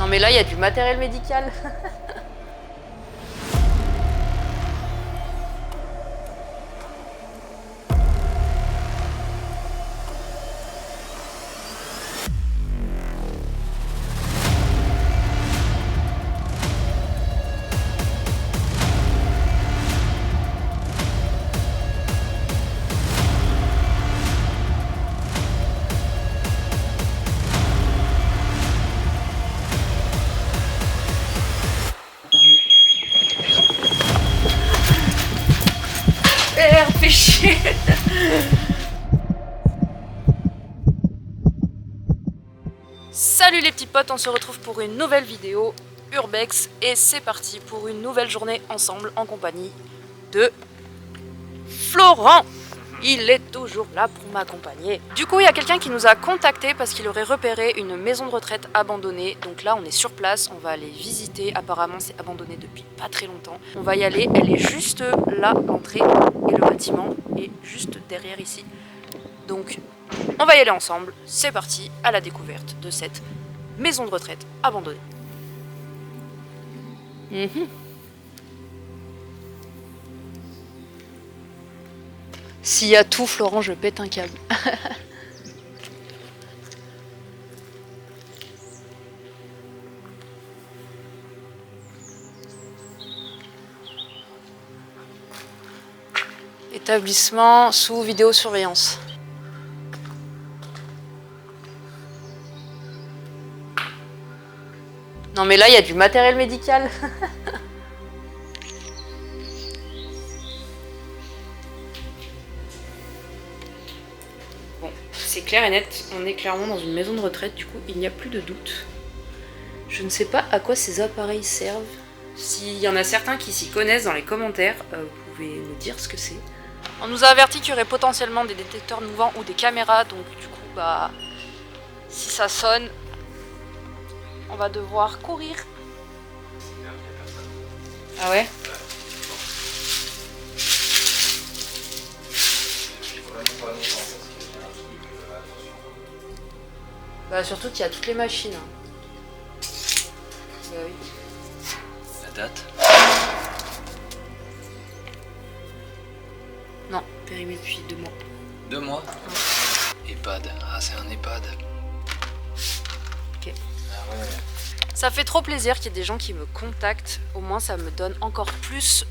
Non mais là, il y a du matériel médical. Fais chier. Salut les petits potes, on se retrouve pour une nouvelle vidéo Urbex et c'est parti pour une nouvelle journée ensemble en compagnie de Florent. Il est toujours là pour m'accompagner. Du coup, il y a quelqu'un qui nous a contacté parce qu'il aurait repéré une maison de retraite abandonnée. Donc là, on est sur place, on va aller visiter. Apparemment, c'est abandonné depuis pas très longtemps. On va y aller, elle est juste là, l'entrée, et le bâtiment est juste derrière ici. Donc, on va y aller ensemble. C'est parti à la découverte de cette maison de retraite abandonnée. S'il y a tout, Florent, je pète un câble. Établissement sous vidéosurveillance. Non mais là, il y a du matériel médical. Bon, c'est clair et net, on est clairement dans une maison de retraite, du coup, il n'y a plus de doute. Je ne sais pas à quoi ces appareils servent. S'il y en a certains qui s'y connaissent dans les commentaires, vous pouvez nous dire ce que c'est. On nous a averti qu'il y aurait potentiellement des détecteurs de mouvement ou des caméras, donc du coup, bah, si ça sonne, on va devoir courir. Ah ouais? Bah surtout qu'il y a toutes les machines. Bah oui. La date? Non, périmé depuis 2 mois. 2 mois? Ouais. EHPAD. Ah, c'est un EHPAD. Ok. Ah ouais. Ça fait trop plaisir qu'il y ait des gens qui me contactent. Au moins, ça me donne encore plus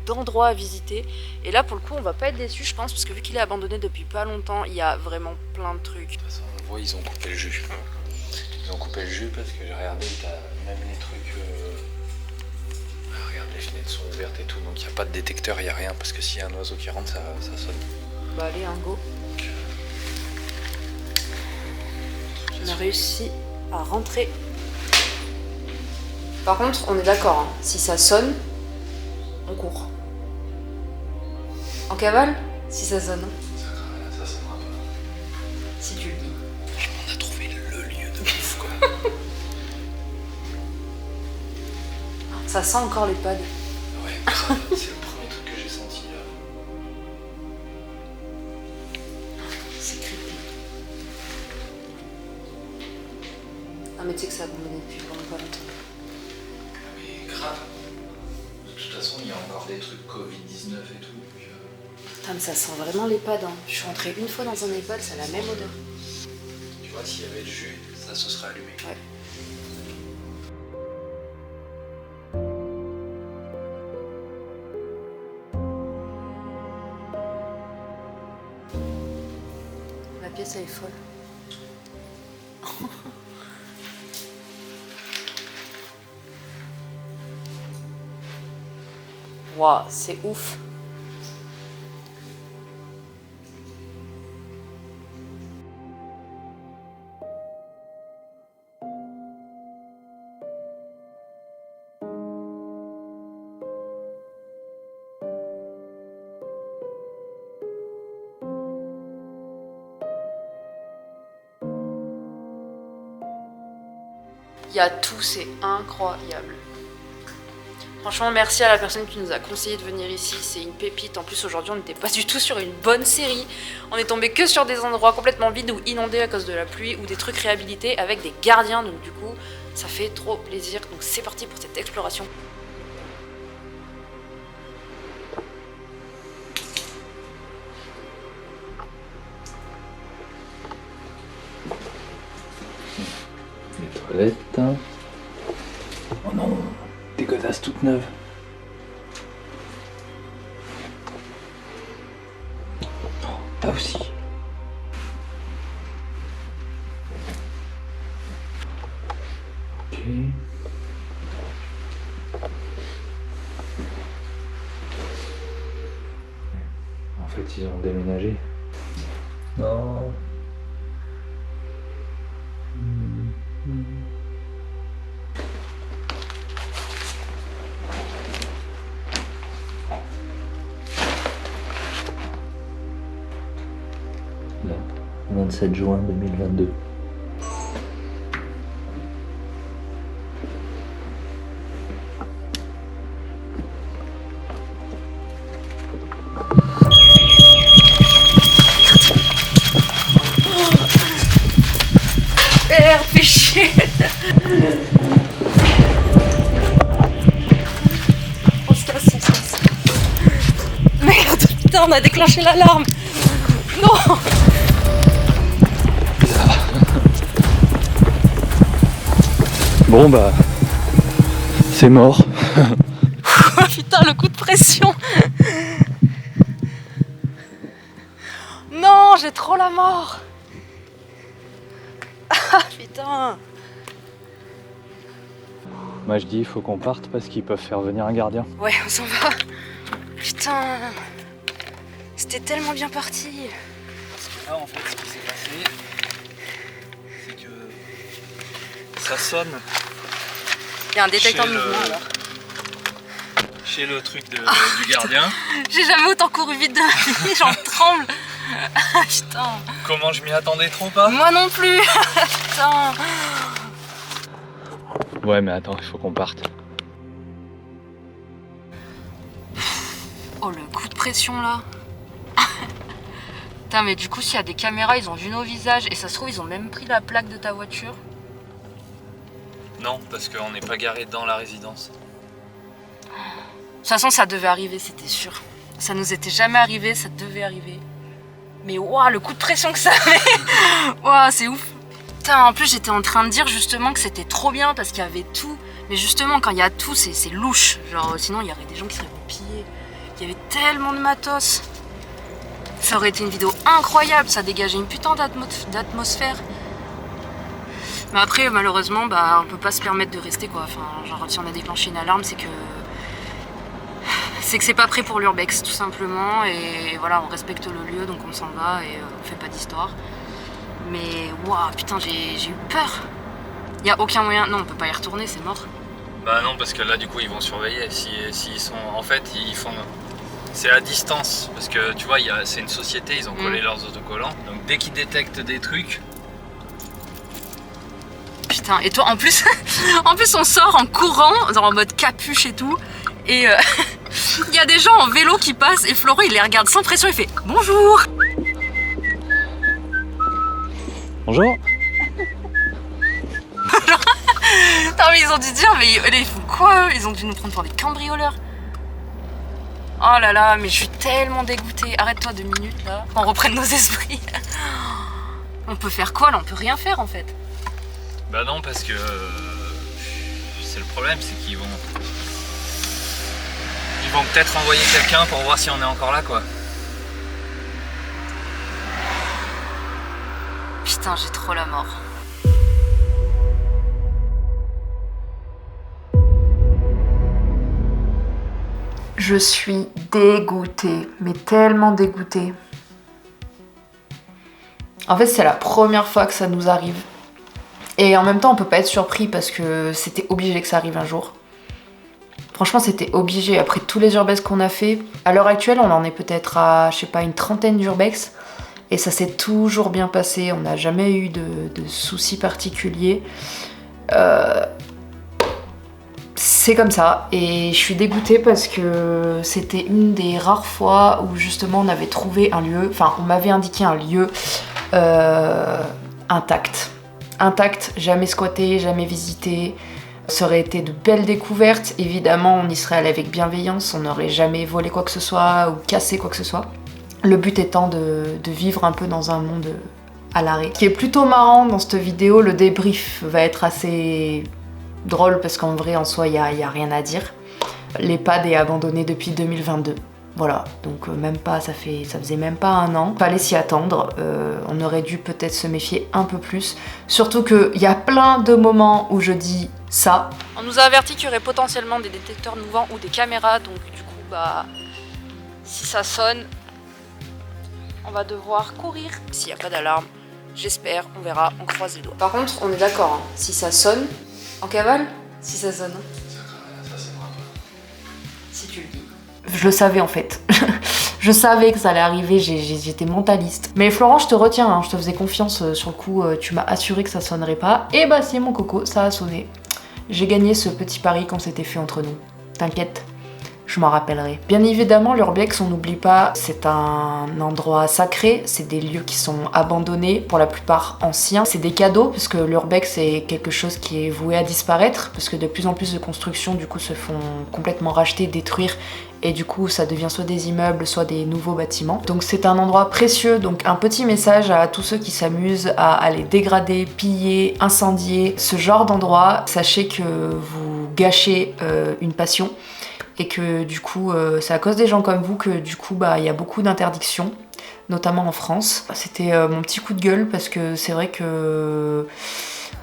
d'endroits à visiter. Et là, pour le coup, on va pas être déçus, je pense, parce que vu qu'il est abandonné depuis pas longtemps, il y a vraiment plein de trucs. De toute façon, on voit, ils ont coupé le jus. Ils ont coupé le jus parce que j'ai regardé, t'as même les trucs. Regarde, les fenêtres sont ouvertes et tout, donc il n'y a pas de détecteur, il n'y a rien, parce que s'il y a un oiseau qui rentre, ça sonne. Bah allez, un go. On a réussi à rentrer. Par contre, on est d'accord, hein, si ça sonne, on court. En cavale, si ça sonne. Ça sonnera pas. Si tu le dis. On a trouvé le lieu de ouf, quoi. Ça sent encore les pads. Ouais, grave, c'est le premier truc que j'ai senti là. C'est creepy. Ah mais tu sais que ça a abandonné depuis vraiment pas longtemps. Mais grave. De toute façon, il y a encore des trucs Covid-19 et tout. Donc, Putain mais ça sent vraiment l'EHPAD. Hein. Je suis rentrée une fois dans un EHPAD, ça a la même odeur. tu vois, s'il y avait le jus, ça se serait allumé. Ouais. La pièce elle est folle. Waouh, c'est ouf. Il y a tout, c'est incroyable. Franchement, merci à la personne qui nous a conseillé de venir ici, c'est une pépite. En plus, aujourd'hui, on n'était pas du tout sur une bonne série. On est tombé que sur des endroits complètement vides ou inondés à cause de la pluie ou des trucs réhabilités avec des gardiens. Donc du coup, Ça fait trop plaisir, donc c'est parti pour cette exploration. Les toilettes. Oh non, des godasses toutes neuves. Là aussi. Ok. En fait, ils ont déménagé. Non. Là, 27 juin 2022. Fais chier. On se casse. Merde, putain, on a déclenché l'alarme. Non. Bon bah, c'est mort. Putain, le coup de pression. Non, j'ai trop la mort. Ah putain. Moi je dis il faut qu'on parte parce qu'ils peuvent faire venir un gardien. Ouais, on s'en va. Putain. C'était tellement bien parti. Là en fait ce qui s'est passé, c'est que ça sonne Il y a un détecteur de Chez le- mouvement alors. chez le truc du gardien. J'ai jamais autant couru vite de ma vie, j'en tremble. Ah putain. Comment je m'y attendais trop pas? Moi non plus. Putain. Ouais mais attends, il faut qu'on parte. Oh le coup de pression là. Putain mais du coup s'il y a des caméras ils ont vu nos visages et ça se trouve ils ont même pris la plaque de ta voiture. Non, parce qu'on n'est pas garé dans la résidence. De toute façon ça devait arriver, c'était sûr. Ça nous était jamais arrivé, ça devait arriver. Mais waouh le coup de pression que ça met. Waouh c'est ouf. Putain en plus j'étais en train de dire justement que c'était trop bien parce qu'il y avait tout. Mais justement quand il y a tout c'est louche. Genre sinon il y aurait des gens qui seraient pillés. Il y avait tellement de matos. Ça aurait été une vidéo incroyable, ça dégageait une putain d'atmosphère. Mais après, malheureusement, bah, on peut pas se permettre de rester quoi. Enfin, genre, si on a déclenché une alarme, c'est que c'est pas prêt pour l'urbex, tout simplement. Et voilà, on respecte le lieu, donc on s'en va et on fait pas d'histoire. Mais waouh, putain, j'ai eu peur. Y a aucun moyen. Non, on peut pas y retourner, c'est mort. Bah non, parce que là du coup ils vont surveiller. S'ils sont. En fait, ils font. C'est à distance, parce que tu vois, c'est une société, ils ont collé leurs autocollants. Donc dès qu'ils détectent des trucs. Putain, et toi en plus, on sort en courant, genre en mode capuche et tout. Et il y a des gens en vélo qui passent et Florent il les regarde sans pression, il fait bonjour. Bonjour. Non mais ils ont dû dire, mais ils font quoi eux? Ils ont dû nous prendre pour des cambrioleurs. Oh là là, mais je suis tellement dégoûtée. Arrête-toi 2 minutes là, qu'on reprenne nos esprits. On peut faire quoi là? On peut rien faire en fait. Bah non, parce que. C'est le problème, c'est qu'ils vont. Ils vont peut-être envoyer quelqu'un pour voir si on est encore là quoi. Putain, j'ai trop la mort. Je suis dégoûtée, mais tellement dégoûtée. En fait, c'est la première fois que ça nous arrive. Et en même temps, on peut pas être surpris parce que c'était obligé que ça arrive un jour. Franchement, c'était obligé. Après tous les urbex qu'on a fait, à l'heure actuelle, on en est peut-être à, je sais pas, une trentaine d'urbex. Et ça s'est toujours bien passé. On n'a jamais eu de soucis particuliers. C'est comme ça. Et je suis dégoûtée parce que c'était une des rares fois où justement on avait trouvé un lieu, enfin on m'avait indiqué un lieu intact. intact, jamais squatté, jamais visité. Ça aurait été de belles découvertes. Évidemment, on y serait allé avec bienveillance, on n'aurait jamais volé quoi que ce soit ou cassé quoi que ce soit. Le but étant de vivre un peu dans un monde à l'arrêt. Ce qui est plutôt marrant dans cette vidéo, le débrief va être assez drôle parce qu'en vrai, en soi, il y a rien à dire. L'EHPAD est abandonné depuis 2022. Voilà, donc même pas, ça faisait même pas un an. Fallait s'y attendre, on aurait dû peut-être se méfier un peu plus. Surtout qu'il y a plein de moments où je dis ça. On nous a averti qu'il y aurait potentiellement des détecteurs mouvants ou des caméras, donc du coup, bah, si ça sonne, on va devoir courir. S'il n'y a pas d'alarme, j'espère, on verra, on croise les doigts. Par contre, on est d'accord, hein, si ça sonne, en cavale, si ça sonne. Ça sonnera pas. Si tu le dis. Je le savais en fait. Je savais que ça allait arriver, j'étais mentaliste. Mais Florent, je te retiens, hein, je te faisais confiance sur le coup, tu m'as assuré que ça sonnerait pas. Et bah si mon coco, ça a sonné. J'ai gagné ce petit pari qu'on s'était fait entre nous. T'inquiète, je m'en rappellerai. Bien évidemment, l'Urbex, on n'oublie pas, c'est un endroit sacré, c'est des lieux qui sont abandonnés, pour la plupart anciens. C'est des cadeaux, parce que l'Urbex est quelque chose qui est voué à disparaître, parce que de plus en plus de constructions, du coup, se font complètement racheter, détruire, et du coup, ça devient soit des immeubles, soit des nouveaux bâtiments. Donc c'est un endroit précieux, donc un petit message à tous ceux qui s'amusent à aller dégrader, piller, incendier ce genre d'endroit. Sachez que vous gâchez une passion. Et que du coup, c'est à cause des gens comme vous que du coup, bah, y a beaucoup d'interdictions, notamment en France. C'était mon petit coup de gueule parce que c'est vrai que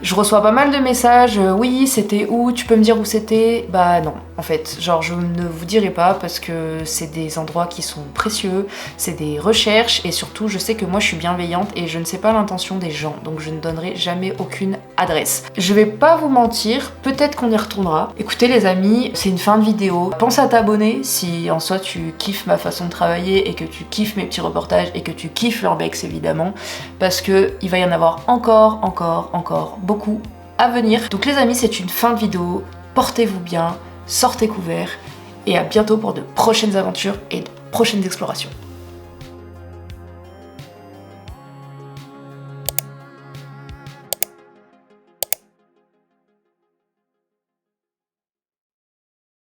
je reçois pas mal de messages, oui, c'était où, tu peux me dire où c'était? Bah non, en fait, genre je ne vous dirai pas parce que c'est des endroits qui sont précieux, c'est des recherches et surtout je sais que moi je suis bienveillante et je ne sais pas l'intention des gens, donc je ne donnerai jamais aucune adresse. Je vais pas vous mentir, peut-être qu'on y retournera. Écoutez les amis, c'est une fin de vidéo. Pense à t'abonner si en soi tu kiffes ma façon de travailler et que tu kiffes mes petits reportages et que tu kiffes l'Urbex évidemment, parce que il va y en avoir encore beaucoup à venir. Donc les amis, c'est une fin de vidéo. Portez-vous bien, sortez couverts et à bientôt pour de prochaines aventures et de prochaines explorations.